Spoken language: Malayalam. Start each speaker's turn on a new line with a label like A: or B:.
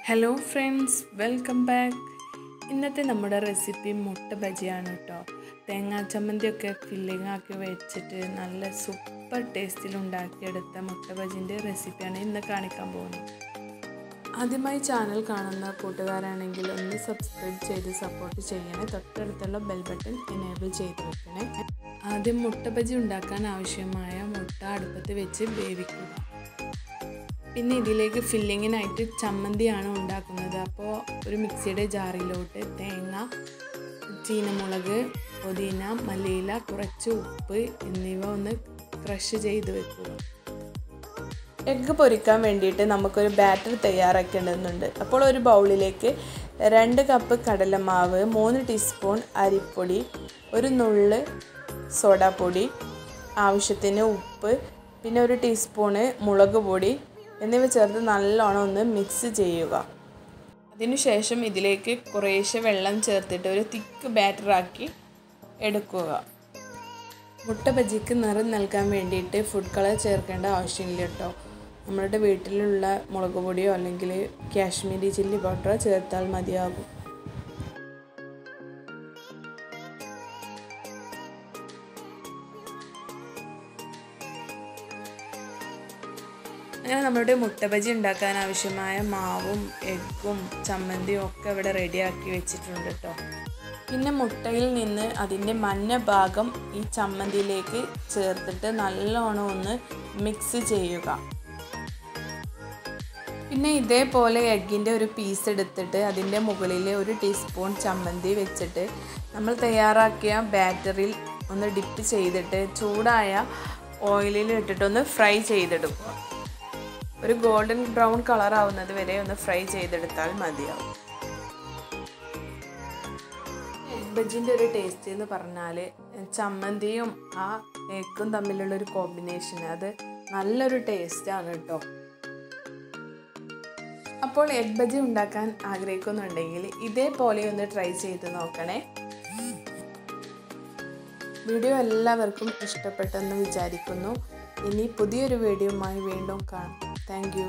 A: Hello friends, welcome back. ഇന്നത്തെ നമ്മുടെ റെസിപ്പി മുട്ട ബജിയാണ് കേട്ടോ. തേങ്ങാ ചമ്മന്തിയൊക്കെ ഫില്ലിംഗ് ആക്കി വെച്ചിട്ട് നല്ല സൂപ്പർ ടേസ്റ്റിൽ ഉണ്ടാക്കിയെടുത്ത മുട്ട ബജിൻ്റെ റെസിപ്പിയാണ് ഇന്ന് കാണിക്കാൻ പോകുന്നത്. ആദ്യമായി ചാനൽ കാണുന്ന കൂട്ടുകാരാണെങ്കിൽ ഒന്ന് സബ്സ്ക്രൈബ് ചെയ്ത് സപ്പോർട്ട് ചെയ്യണേ. തൊട്ടടുത്തുള്ള ബെൽ ബട്ടൺ എനേബിൾ ചെയ്ത് വെക്കണേ. ആദ്യം മുട്ട ബജി ഉണ്ടാക്കാൻ ആവശ്യമായ മുട്ട അടുപ്പത്ത് വെച്ച് വേവിക്കുക. പിന്നെ ഇതിലേക്ക് ഫില്ലിങ്ങിനായിട്ട് ചമ്മന്തിയാണ് ഉണ്ടാക്കുന്നത്. അപ്പോൾ ഒരു മിക്സിയുടെ ജാറിലോട്ട് തേങ്ങ, ചീനമുളക്, പുതിന, മല്ലിയില, കുറച്ച് ഉപ്പ് എന്നിവ ഒന്ന് ക്രഷ് ചെയ്ത് വെക്കുക. എഗ്ഗ് പൊരിക്കാൻ വേണ്ടിയിട്ട് നമുക്കൊരു ബാറ്റർ തയ്യാറാക്കേണ്ടതുണ്ട്. അപ്പോൾ ഒരു ബൗളിലേക്ക് 2 കപ്പ് കടലമാവ്, 3 ടീസ്പൂൺ അരിപ്പൊടി, ഒരു നുള്ള് സോഡാപ്പൊടി, ആവശ്യത്തിന് ഉപ്പ്, പിന്നെ 1 ടീസ്പൂണ് മുളക് പൊടി എന്നിവ ചേർത്ത് നല്ലോണം ഒന്ന് മിക്സ് ചെയ്യുക. അതിനുശേഷം ഇതിലേക്ക് കുറേശ്ശെ വെള്ളം ചേർത്തിട്ട് ഒരു തിക്ക് ബാറ്ററാക്കി എടുക്കുക. മുട്ട ബജിക്ക് നിറം നൽകാൻ വേണ്ടിയിട്ട് ഫുഡ് കളർ ചേർക്കേണ്ട ആവശ്യമില്ല കേട്ടോ. നമ്മളുടെ വീട്ടിലുള്ള മുളക് പൊടിയോ അല്ലെങ്കിൽ കാശ്മീരി ചില്ലി പൗഡറോ ചേർത്താൽ മതിയാകും. അങ്ങനെ നമ്മുടെ മുട്ട ബജി ഉണ്ടാക്കാൻ ആവശ്യമായ മാവും എഗ്ഗും ചമ്മന്തിയും ഒക്കെ ഇവിടെ റെഡിയാക്കി വെച്ചിട്ടുണ്ട് കേട്ടോ. പിന്നെ മുട്ടയിൽ നിന്ന് അതിൻ്റെ മഞ്ഞ ഭാഗം ഈ ചമ്മന്തിയിലേക്ക് ചേർത്തിട്ട് നല്ലോണം ഒന്ന് മിക്സ് ചെയ്യുക. പിന്നെ ഇതേപോലെ എഗ്ഗിൻ്റെ ഒരു പീസ് എടുത്തിട്ട് അതിൻ്റെ മുകളിൽ 1 ടീസ്പൂൺ ചമ്മന്തി വെച്ചിട്ട് നമ്മൾ തയ്യാറാക്കിയ ബാറ്ററിൽ ഒന്ന് ഡിപ്പ് ചെയ്തിട്ട് ചൂടായ ഓയിലിൽ ഇട്ടിട്ടൊന്ന് ഫ്രൈ ചെയ്തെടുക്കുക. ഒരു ഗോൾഡൻ ബ്രൗൺ കളർ ആവുന്നത് വരെ ഒന്ന് ഫ്രൈ ചെയ്തെടുത്താൽ മതിയാവും. എഗ് ബജിൻ്റെ ഒരു ടേസ്റ്റ് എന്ന് പറഞ്ഞാൽ ചമ്മന്തിയും ആ എഗ്ഗും തമ്മിലുള്ളൊരു കോമ്പിനേഷൻ, അത് നല്ലൊരു ടേസ്റ്റാണ് കേട്ടോ. അപ്പോൾ എഗ് ബജി ഉണ്ടാക്കാൻ ആഗ്രഹിക്കുന്നുണ്ടെങ്കിൽ ഇതേപോലെ ഒന്ന് ട്രൈ ചെയ്ത് നോക്കണേ. വീഡിയോ എല്ലാവർക്കും ഇഷ്ടപ്പെട്ടെന്ന് വിചാരിക്കുന്നു. ഇനി പുതിയൊരു വീഡിയോയുമായി വീണ്ടും കാണാം. Thank you.